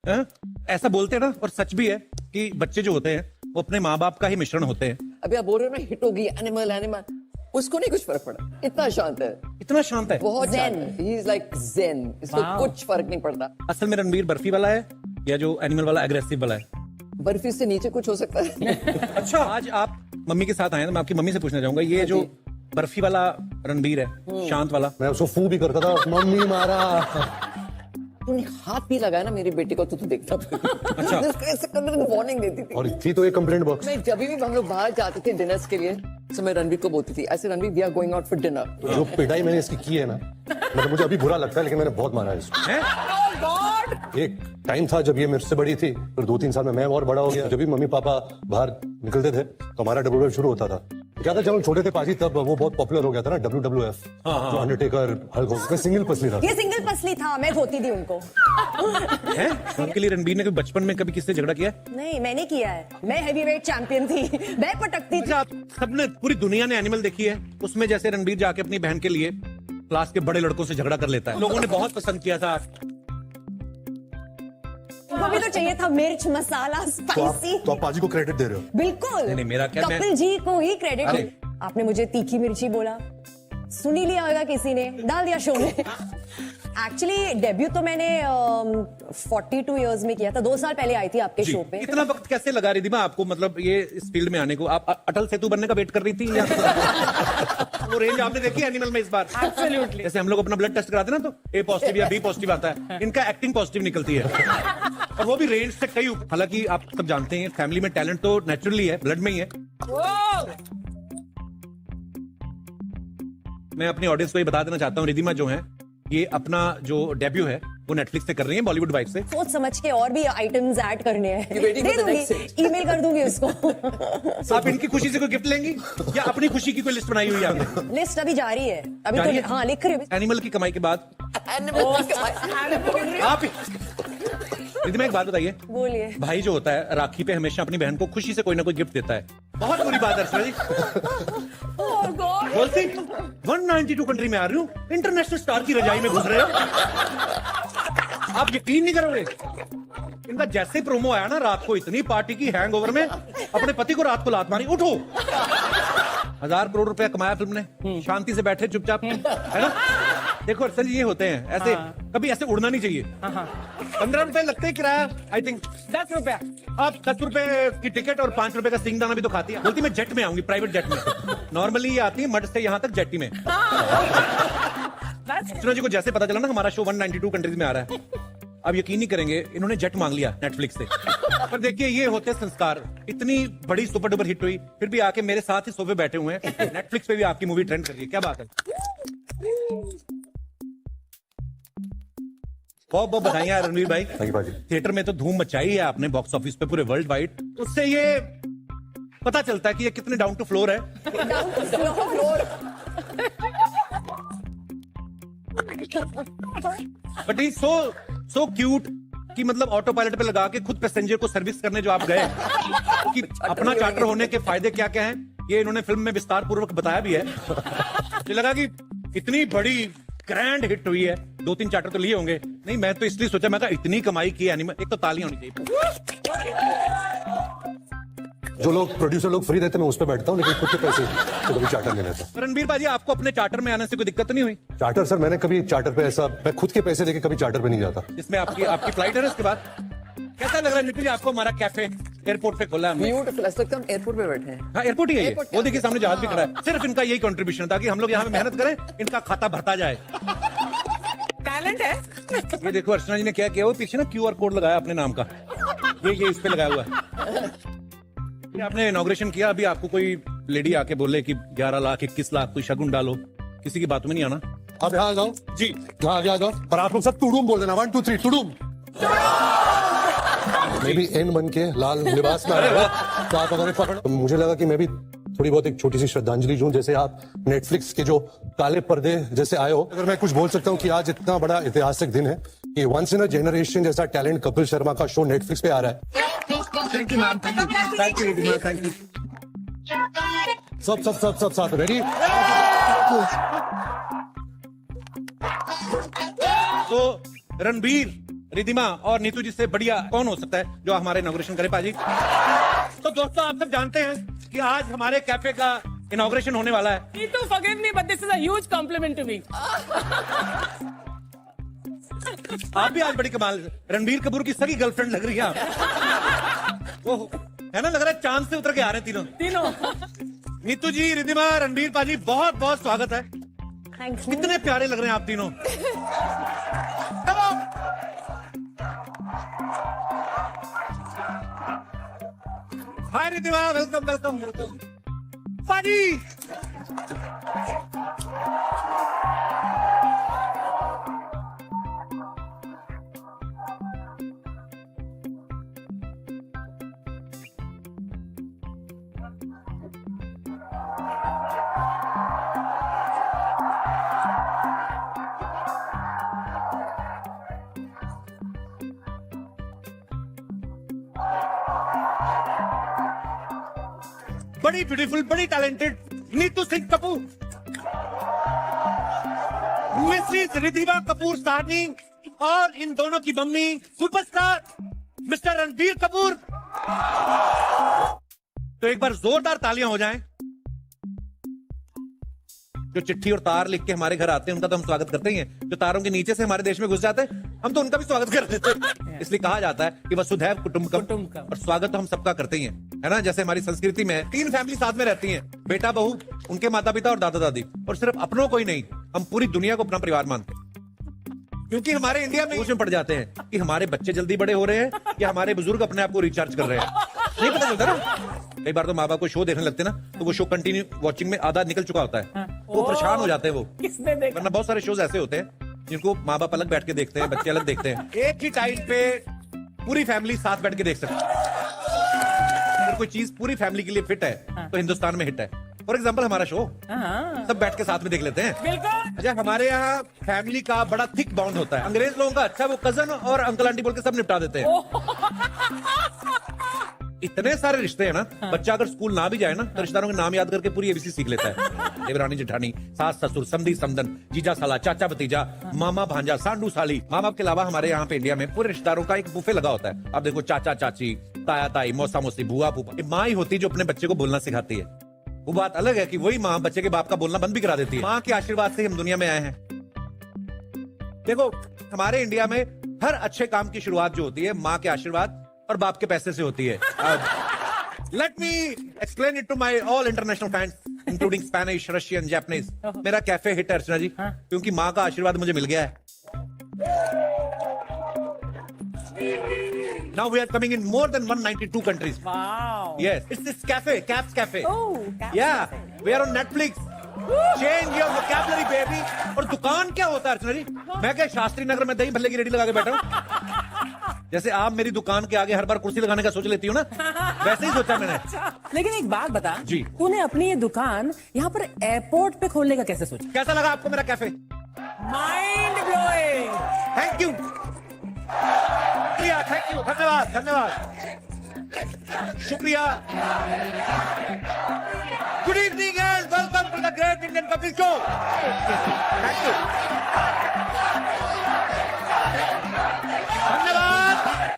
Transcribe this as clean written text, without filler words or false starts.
ऐसा बोलते हैं ना, और सच भी है कि बच्चे जो होते हैं वो अपने माँ बाप का ही मिश्रण होते हैं। अभी आप बोल रहे हो ना हिट होगी एनिमल एनिमल, उसको नहीं कुछ फर्क पड़ा, इतना शांत है, इतना शांत है, बहुत Zen. शांत है, ही इज लाइक zen, इसको कुछ फर्क नहीं पड़ता। असल में रणबीर बर्फी वाला है या जो एनिमल वाला एग्रेसिव वाला है? बर्फी से नीचे कुछ हो सकता है। अच्छा, आज आप मम्मी के साथ आए हैं तो मैं आपकी मम्मी से पूछना चाहूंगा, ये जो बर्फी वाला रणबीर है, शांत वाला, मैं उसको फू भी करता था, मम्मी मारा। तूने हाथ भी लगाया ना मेरी बेटी को तो तू देखता था। अच्छा। ऐसे करने को वार्निंग देती थी। और थी तो एक कंप्लेंट बॉक्स। मैं जब भी हम लोग बाहर जाते थे डिनर्स के लिए, तो मैं रणवीर को बोलती थी, ऐसे Ranveer we are going out for dinner. जो पिटाई मैंने इसकी की है ना, मतलब मुझे अभी बुरा लगता है, लेकिन मैंने बहुत मारा है इसको। हैं? एक टाइम था जब ये मेरे से बड़ी थी, फिर 2-3 साल में मैं और बड़ा हो गया। जब भी मम्मी पापा बाहर निकलते थे तो हमारा WWF शुरू होता था। क्या था, जब हम छोटे थे पाजी, तब वो बहुत पॉपुलर हो गया था ना WWF, जो अंडरटेकर, हल्क होगन। मैं सिंगल पसली था। ये सिंगल पसली था, मैं धोती थी उनको। हैं? उनके लिए रणबीर ने कभी बचपन में कभी किससे झगड़ा किया है? नहीं, मैंने किया है, मैं हैवीवेट चैंपियन थी, मैं पटकती थी। अच्छा, आप सबने, पूरी दुनिया ने एनिमल देखी है, उसमें जैसे रणबीर जाके अपनी बहन के लिए क्लास के बड़े लड़कों से झगड़ा कर लेता है, लोगों ने बहुत पसंद किया था। उनको भी तो चाहिए था मिर्च मसाला स्पाइसी। तो आप पाजी को क्रेडिट दे रहे हो? बिल्कुल, नहीं, मेरा क्या, मैं- कपिल जी को ही क्रेडिट। अरे। आपने मुझे तीखी मिर्ची बोला, सुन ही लिया होगा किसी ने, डाल दिया शो में। एक्चुअली डेब्यू तो मैंने 42 इयर्स में किया था, 2 साल पहले आई थी आपके जी, शो पे। इतना वक्त कैसे लगा रही थी मैं आपको, मतलब ये इस फील्ड में आने को? आप अटल सेतु बनने का वेट कर रही थी या वो रेंज आपने देखी एनिमल में इस बार? एब्सोल्युटली। जैसे हम लोग अपना ब्लड टेस्ट कराते हैं ना, तो A पॉजिटिव या B पॉजिटिव आता है, इनका एक्टिंग पॉजिटिव निकलती है, और वो भी रेंज से कई। हालांकि आप सब जानते हैं फैमिली में टैलेंट तो नेचुरली है, ब्लड में ही है। मैं अपनी ऑडियंस को ये बता देना चाहता हूँ, रिधिमा जो है, ये अपना जो डेब्यू है वो नेटफ्लिक्स से कर रही है, बॉलीवुड वाइफ से। सोच समझ के और भी आइटम्स ऐड करने हैं, You waiting they for the दूंगी, next stage. ईमेल कर दूंगी उसको। आप इनकी खुशी से कोई गिफ्ट लेंगी या अपनी खुशी की कोई लिस्ट बनाई हुई है आपने? लिस्ट अभी जारी है, अभी जारी तो है? हाँ लिख रही हूँ। एनिमल की कमाई के बाद आप रिधिमा एक बात बताइए, बोलिए। भाई जो होता है राखी पे हमेशा अपनी बहन को खुशी से कोई ना कोई गिफ्ट देता है, बहुत बुरी बात है अर्चना जी। बोलती 192 कंट्री में आ रही हूँ, इंटरनेशनल स्टार की रजाई में घुस रहे हो। आप यकीन नहीं करोगे, इनका जैसे प्रोमो आया ना रात को, इतनी पार्टी की हैंगओवर में अपने पति को रात को लात मारी, उठो। 1000 करोड़ रुपया कमाया फिल्म ने, शांति से बैठे चुपचाप, है ना? देखो अर्चना जी, ये होते हैं ऐसे, कभी ऐसे उड़ना नहीं चाहिए। 15 रुपए लगते हैं किराया, आई थिंक 10 रुपया। आप 10 रुपए की टिकट और 5 रुपए का सिंगदाना भी तो खाती है। बोलती मैं जेट में आऊंगी, प्राइवेट जेट में। नॉर्मली ये आती है मड से यहाँ तक जेटी में। अर्चना जी को जैसे पता चला ना हमारा शो 192 कंट्रीज में आ रहा है, अब यकीन नहीं करेंगे, इन्होंने जेट मांग लिया नेटफ्लिक्स से। पर देखिए, ये होते हैं संस्कार। इतनी बड़ी सुपर डुपर हिट हुई, फिर भी आके मेरे साथ ही सोफे बैठे हुए हैं, नेटफ्लिक्स पे भी आपकी मूवी ट्रेंड कर रही है, क्या बात है। बहुत बहुत बधाई है रणवीर भाई। थैंक यू पाजी। थिएटर में तो धूम मचाई है आपने, बॉक्स ऑफिस पे पूरे वर्ल्ड वाइड। उससे ये पता चलता है कि ये कितने डाउन टू फ्लोर है। बट ही सो क्यूट कि मतलब ऑटो पायलट पे लगा के खुद पैसेंजर को सर्विस करने जो आप गए, कि अपना चार्टर होने के फायदे क्या क्या हैं, ये इन्होंने फिल्म में विस्तार पूर्वक बताया भी है। मुझे लगा कि इतनी बड़ी ग्रैंड हिट हुई है, 2-3 चार्टर तो लिए होंगे। नहीं, मैं तो इसलिए सोचा, मैं कहा इतनी कमाई की एनिमल, एक तो तालियां होनी चाहिए। जो लोग प्रोड्यूसर लोग फ्री देते, मैं उस पर बैठता हूँ, लेकिन खुद के पैसे तो कभी चार्टर नहीं लेता। रणबीर भाजी, आपको अपने चार्टर में आने से कोई दिक्कत नहीं हुई? चार्टर सर, मैंने कभी चार्टर पे ऐसा, मैं खुद के पैसे देके कभी चार्टर पे नहीं जाता। इसमें आपकी फ्लाइट है ना इसके बाद? कैसा लग रहा है नितिन जी, आपको हमारा कैफे एयरपोर्ट पे खोला हमने? ब्यूटीफुल, ऐसा लगता है हम एयरपोर्ट पे बैठे हैं। हाँ, एयरपोर्ट ही है ये। Airport वो देखिए सामने जहाज भी खड़ा है। सिर्फ इनका यही कंट्रीब्यूशन था कि हम लोग यहाँ पे मेहनत करें, इनका खाता भरता जाए। टैलेंट है। ये देखो अर्चना जी ने क्या किया, वो पीछे ना QR कोड लगाया अपने नाम का, ये इस पे लगाया हुआ है। ये आपने इनॉग्रेशन किया, अभी आपको कोई लेडी आके बोले कि 11 लाख 21 लाख कोई शगुन डालो, किसी की बातों में नहीं आना। आप यहाँ आ जाओ जी, यहाँ आगे आ जाओ, पर आप लोग सब टुडुम बोल देना, 1 2 3 टुडुम। मैं भी एन बन के लाल लिबास में आया, तो आप अगर पकड़, तो मुझे लगा कि मैं भी थोड़ी बहुत एक छोटी सी श्रद्धांजलि दूं, जैसे आप नेटफ्लिक्स के जो काले पर्दे जैसे आए हो। अगर मैं कुछ बोल सकता हूँ कि आज इतना बड़ा ऐतिहासिक दिन है कि वंस इन अ जनरेशन जैसा टैलेंट कपिल शर्मा का शो नेटफ्लिक्स पे आ रहा है। Thank you ma'am, thank you, thank you. सब साथ रेडी। तो रणबीर, रिधिमा और नीतू जी से बढ़िया कौन हो सकता है जो हमारे इनॉग्रेशन करे पाजी। तो दोस्तों आप सब जानते हैं कि आज हमारे कैफे का इनॉग्रेशन होने वाला है। Neetu, forgive me, but this is a huge compliment to me. आप भी आज बड़ी कमाल, रणबीर कपूर की सगी गर्लफ्रेंड लग रही है आप। वो है ना, लग रहा है चांद से उतर के आ रहे हैं तीनों। नीतू जी, रिधिमा, रणबीर पाजी, बहुत बहुत स्वागत है। Thank you. कितने प्यारे लग रहे हैं आप तीनों। Come on! Hi Ridhima, welcome welcome welcome. पाजी बड़ी ब्यूटीफुल, बड़ी टैलेंटेड नीतू सिंह कपूर, मिसेस रिधिमा कपूर साहनी और इन दोनों की mummy superstar mister Ranbir Kapoor. तो एक बार जोरदार तालियां हो जाएं। जो चिट्ठी और तार लिख के हमारे घर आते हैं उनका तो हम स्वागत करते ही हैं। जो तारों के नीचे से हमारे देश में घुस जाते हैं हम तो उनका भी स्वागत कर देते हैं। इसलिए कहा जाता है कि वसुधैव कुटुंबकम, और स्वागत तो हम सबका करते ही हैं, है ना। जैसे हमारी संस्कृति में 3 फैमिली साथ में रहती हैं, बेटा बहू, उनके माता पिता और दादा दादी, और सिर्फ अपनों को ही नहीं, हम पूरी दुनिया को अपना परिवार मानते हैं। क्योंकि हमारे इंडिया में उसमें पड़ जाते हैं कि हमारे बच्चे जल्दी बड़े हो रहे हैं या हमारे बुजुर्ग अपने आप को रिचार्ज कर रहे हैं, नहीं पता चलता ना। कई बार तो माँ बाप को शो देखने लगते ना, तो वो शो कंटिन्यू वॉचिंग में आधा निकल चुका होता है, वो परेशान हो जाते हैं वो। किसने देखा? वरना बहुत सारे शोज ऐसे होते हैं जिनको माँ बाप अलग बैठ के देखते हैं, बच्चे अलग देखते हैं। एक ही टाइम पे पूरी फैमिली साथ बैठ के देख सकते हैं। अगर कोई चीज पूरी फैमिली के लिए फिट है तो हिंदुस्तान में हिट है। फॉर एग्जाम्पल हमारा शो सब बैठ के साथ में देख लेते हैं। बिल्कुल। अच्छा, हमारे यहाँ फैमिली का बड़ा थिक बॉन्ड होता है। अंग्रेज लोगों का अच्छा, वो कजन और अंकल आंटी बोल के सब निपटा देते हैं। इतने सारे रिश्ते हैं ना, बच्चा अगर स्कूल ना भी जाए ना तो रिश्तेदारों के नाम याद करके पूरी एबीसी सीख लेता है। देवरानी जेठानी, सास ससुर, समधी समदन, जीजा साला, चाचा भतीजा, मामा भांजा, सांडू साली। माँ बाप के अलावा हमारे यहाँ पे इंडिया में पूरे रिश्तेदारों का एक बुफे लगा होता है। आप देखो, चाचा चाची, ताया ताई, मौसा मौसी, बुआ फूफा। माँ ही होती है जो अपने बच्चे को बोलना सिखाती है। वो बात अलग है कि वही माँ बच्चे के बाप का बोलना बंद भी करा देती है। माँ के आशीर्वाद से हम दुनिया में आए हैं। देखो, हमारे इंडिया में हर अच्छे काम की शुरुआत जो होती है माँ के आशीर्वाद और बाप के पैसे से होती है। Let me explain it to my all international fans including Spanish, Russian, Japanese. मेरा कैफे हिट है अर्चना जी, क्योंकि माँ का आशीर्वाद मुझे मिल गया है। Now we are coming in more than 192 countries. Wow. Yes, it's this cafe, Caps Cafe. Oh, Caps Yeah, Cafe. we are on Netflix. Change your vocabulary, baby. और दुकान क्या होता है अर्चना जी? मैं क्या शास्त्री नगर में दही भल्ले की रेडी लगा के बैठा हूँ? जैसे आप मेरी दुकान के आगे हर बार कुर्सी लगाने का सोच लेती हो ना, वैसे ही सोचा मैंने। लेकिन एक बात बता जी। तूने अपनी ये दुकान यहाँ पर एयरपोर्ट पे खोलने का कैसे सोचा? कैसा लगा आपको मेरा cafe? Mind blowing. Thank you, शुक्रिया, थैंक यू, धन्यवाद धन्यवाद, शुक्रिया। Good evening and welcome to the great Indian public show. Thank you, धन्यवाद।